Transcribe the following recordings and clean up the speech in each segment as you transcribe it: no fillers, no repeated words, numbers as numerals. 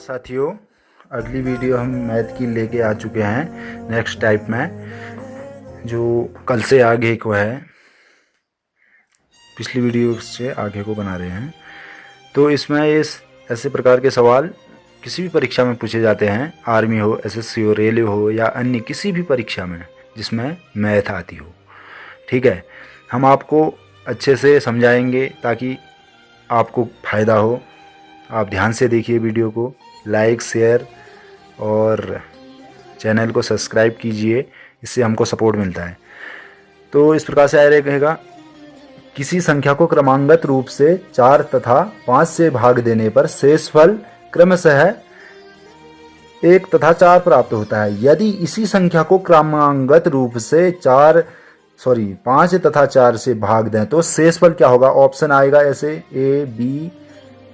साथियों, अगली वीडियो हम मैथ की लेके आ चुके हैं नेक्स्ट टाइप में, जो कल से आगे को है, पिछली वीडियो से आगे को बना रहे हैं। तो इसमें ऐसे प्रकार के सवाल किसी भी परीक्षा में पूछे जाते हैं, आर्मी हो, एसएससी हो, रेलवे हो या अन्य किसी भी परीक्षा में जिसमें मैथ आती हो। ठीक है, हम आपको अच्छे से समझाएंगे ताकि आपको फ़ायदा हो। आप ध्यान से देखिए वीडियो को, लाइक शेयर और चैनल को सब्सक्राइब कीजिए, इससे हमको सपोर्ट मिलता है। तो इस प्रकार से आया रहेगा, किसी संख्या को क्रमागत रूप से 4 तथा 5 से भाग देने पर शेषफल क्रमशः 1 तथा 4 प्राप्त होता है। यदि इसी संख्या को क्रमागत रूप से 5 तथा 4 से भाग दें तो शेषफल क्या होगा। ऑप्शन आएगा ऐसे A B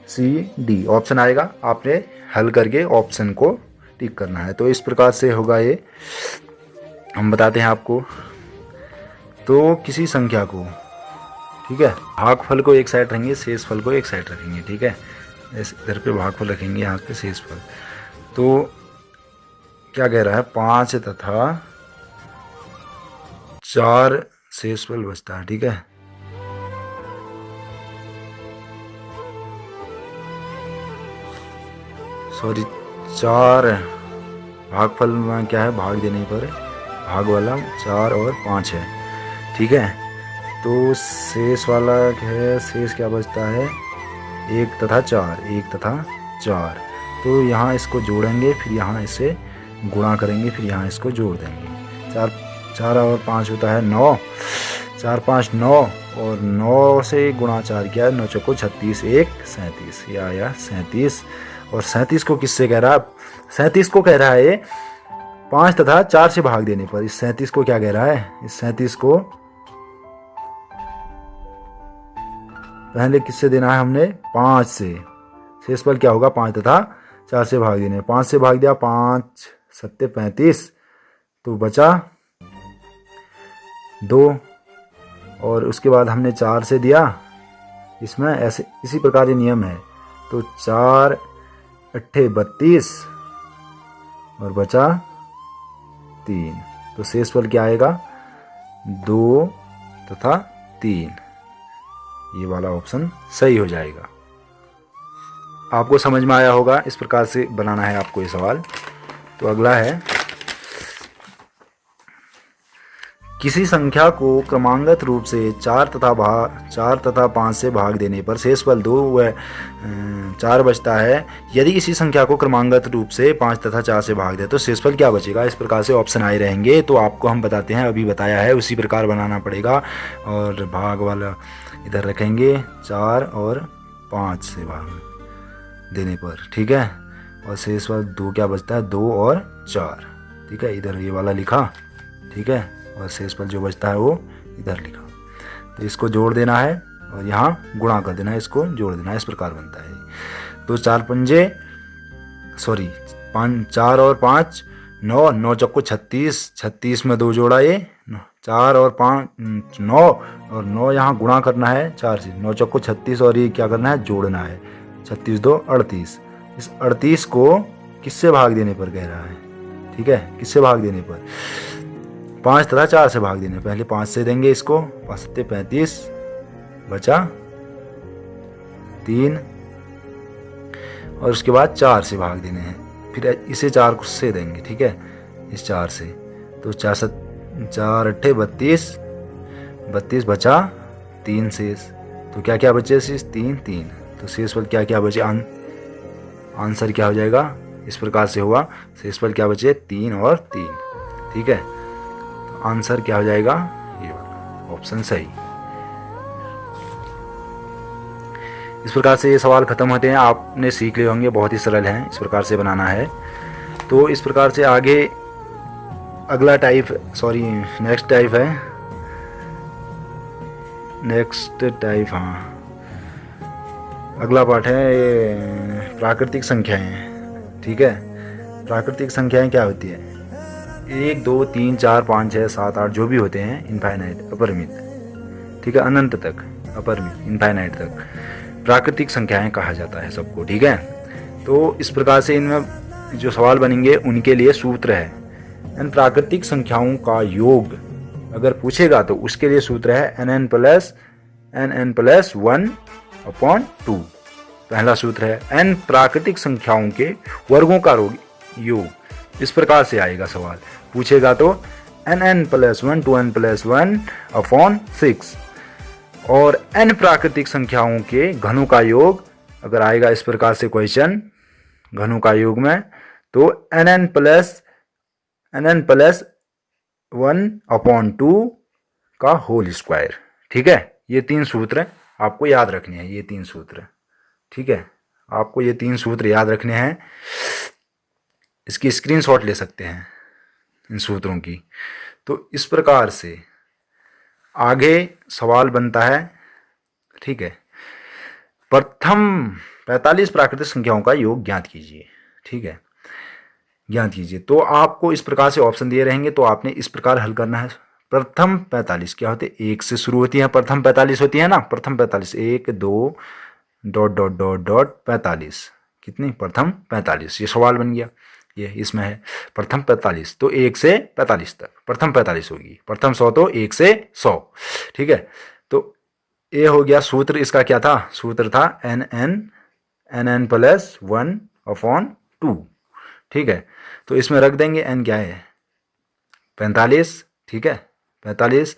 C D option आएगा, आपने हल करके ऑप्शन को टिक करना है। तो इस प्रकार से होगा ये, हम बताते हैं आपको। तो किसी संख्या को, ठीक है, भागफल को एक साइड रखेंगे, शेषफल को एक साइड रखेंगे। ठीक है, इधर पे भागफल रखेंगे, यहाँ पे शेषफल। तो क्या कह रहा है, 5 तथा 4 शेषफल बचता है। ठीक है, सॉरी 4 भागफल में क्या है, भाग देने पर भाग वाला 4 और 5 है। ठीक है, तो शेष वाला है, शेष क्या बचता है, 1 तथा 4। तो यहाँ इसको जोड़ेंगे, फिर यहाँ इसे गुणा करेंगे, फिर यहाँ इसको जोड़ देंगे। 4 और 5 होता है 9, 4 5 9 और 9 से गुणा 4 किया, 9 चौको 36, 1 37, ये आया 37। और 37 को किससे कह रहा है, 37 को कह रहा है 5 तथा 4 से भाग देने पर। इस 37 को क्या कह रहा है, इस 37 को पहले किससे देना है हमने, 5 से। शेषफल क्या होगा, 5 तथा 4 से भाग देने। 5 से भाग दिया, 5 7 35, तो बचा 2। और उसके बाद हमने 4 से दिया, इसमें ऐसे इसी प्रकार ये नियम है। तो 4 8 32 और बचा 3। तो शेषफल क्या आएगा, 2 तथा 3। ये वाला ऑप्शन सही हो जाएगा। आपको समझ में आया होगा, इस प्रकार से बनाना है आपको ये सवाल। तो अगला है, किसी संख्या को क्रमागत रूप से 4 तथा 5 से भाग देने पर शेषफल 2 व 4 बचता है। यदि इसी संख्या को क्रमागत रूप से 5 तथा 4 से भाग दे तो शेषफल क्या बचेगा। इस प्रकार से ऑप्शन आए रहेंगे। तो आपको हम बताते हैं, अभी बताया है उसी प्रकार बनाना पड़ेगा। और भाग वाला इधर रखेंगे, 4 और 5 से भाग देने पर। ठीक है, और शेषफल 2 क्या बचता है, 2 और 4। ठीक है, इधर ये वाला लिखा। ठीक है, और शेषफल जो बचता है वो इधर लिखा। तो इसको जोड़ देना है और यहाँ गुणा कर देना है, इसको जोड़ देना है। इस प्रकार बनता है। तो 4 और 5 9, 9 चौको 36, 36 में 2 जोड़ा, ये 4 और 5 9, और 9 यहाँ गुणा करना है 4 से, 9 चौको 36, और ये क्या करना है, जोड़ना है। 36 2 38। इस 38 को किससे भाग देने पर कह रहा है। ठीक है, किससे भाग देने पर, 5 तथा 4 से भाग देने। पहले 5 से देंगे इसको, 5 7 35, बचा 3, और उसके बाद 4 से भाग देने हैं। फिर इसे 4 से देंगे। ठीक है, इस 4 से। तो 4 8 32, बचा 3 शेष। तो क्या क्या बचे शेष, 3। तो शेषफल क्या क्या बचे, आंसर क्या हो जाएगा, इस प्रकार से हुआ। शेषफल क्या बचे, 3 और 3। ठीक है, तो आंसर क्या हो जाएगा, ये वाला ऑप्शन सही। इस प्रकार से ये सवाल खत्म होते हैं। आपने सीख लिए होंगे, बहुत ही सरल है, इस प्रकार से बनाना है। तो इस प्रकार से आगे अगला टाइप, नेक्स्ट टाइप, हाँ, अगला पार्ट है ये प्राकृतिक संख्याएं। ठीक है, प्राकृतिक संख्याएं क्या होती है, 1 2 3 4 5 6 7 8 जो भी होते हैं, इनफाइनाइट, अपरिमित। ठीक है, अनंत तक, अपरिमित, इनफाइनाइट तक प्राकृतिक संख्याएं कहा जाता है सबको। ठीक है, तो इस प्रकार से इनमें जो सवाल बनेंगे उनके लिए सूत्र है। एन प्राकृतिक संख्याओं का योग अगर पूछेगा तो उसके लिए सूत्र है एन प्लस 1/2। पहला सूत्र है एन प्राकृतिक संख्याओं के वर्गों का योग। इस प्रकार से आएगा सवाल पूछेगा तो एन प्लस 1 2n+1/6। और n प्राकृतिक संख्याओं के घनों का योग अगर आएगा इस प्रकार से क्वेश्चन घनों का योग में, तो nn प्लस 1/2 का होल स्क्वायर। ठीक है, ये 3 सूत्र आपको याद रखने हैं, ये 3 सूत्र। ठीक है, आपको ये 3 सूत्र याद रखने हैं। इसकी स्क्रीनशॉट ले सकते हैं इन सूत्रों की। तो इस प्रकार से आगे सवाल बनता है। ठीक है, प्रथम 45 प्राकृतिक संख्याओं का योग ज्ञात कीजिए। ठीक है, ज्ञात कीजिए। तो आपको इस प्रकार से ऑप्शन दिए रहेंगे, तो आपने इस प्रकार हल करना है। प्रथम 45 क्या होते हैं, 1 से शुरू होती है, प्रथम 45 होती है ना, प्रथम 45 1 2 ... 45 कितनी, प्रथम 45। ये सवाल बन गया, ये इसमें है प्रथम 45, तो 1 से 45 तक प्रथम 45 होगी। प्रथम 100 तो 1 से 100। ठीक है, तो ये हो गया सूत्र। इसका क्या था, सूत्र था nn प्लस 1/2। ठीक है, तो इसमें रख देंगे n क्या है 45। ठीक है, 45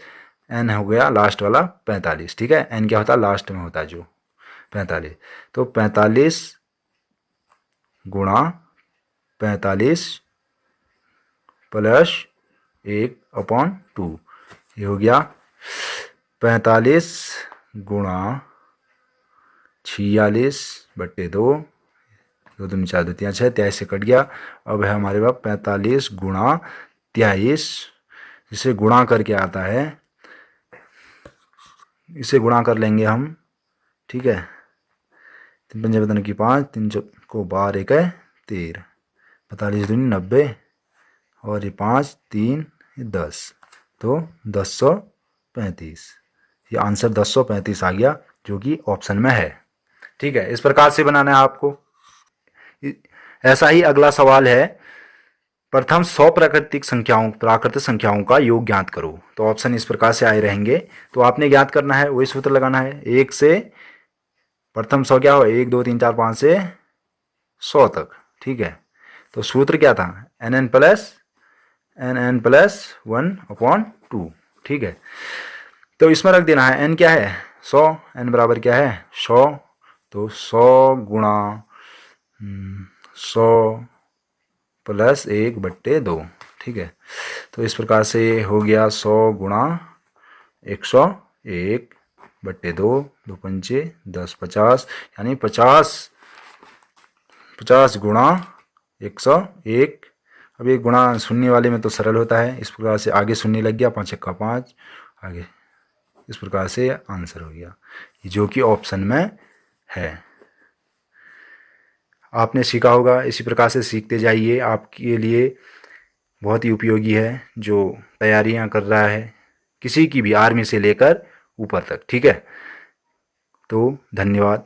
n हो गया लास्ट वाला 45। ठीक है, n क्या होता है लास्ट में होता है जो 45, तो 45 गुणा 45 प्लस 1/2। ये हो गया 45 गुणा 46/2, 2 दूनी 4 2 3 6, 23 से कट गया। अब है हमारे पास 45 गुणा 23, जिसे गुणा करके आता है, इसे गुणा कर लेंगे हम। ठीक है, 3 पंजे बतन की 5, 3 को 12 1 13, 45 दूनी 90, और ये 5 3 10, तो 1035। ये आंसर 1035 आ गया, जो कि ऑप्शन में है। ठीक है, इस प्रकार से बनाना है आपको। ऐसा ही अगला सवाल है, प्रथम 100 प्राकृतिक संख्याओं का योग ज्ञात करो। तो ऑप्शन इस प्रकार से आए रहेंगे, तो आपने ज्ञात करना है, वही सूत्र लगाना है। 1 से प्रथम 100 क्या हो, 1 2 3 4 5 से 100 तक। ठीक है, तो सूत्र क्या था nn प्लस 1/2। ठीक है, तो इसमें रख देना है n क्या है 100, n बराबर क्या है 100, तो 100 गुणा 100 प्लस 1/2। ठीक है, तो इस प्रकार से हो गया 100 गुणा 101/2, 2 पंचे 10 50, यानी 50 गुणा 101। अब ये गुणा शून्य वाले में तो सरल होता है, इस प्रकार से आगे शून्य लग गया, 5 1 5 आगे, इस प्रकार से आंसर हो गया, जो कि ऑप्शन में है। आपने सीखा होगा, इसी प्रकार से सीखते जाइए, आपके लिए बहुत ही उपयोगी है जो तैयारियां कर रहा है, किसी की भी, आर्मी से लेकर ऊपर तक। ठीक है, तो धन्यवाद।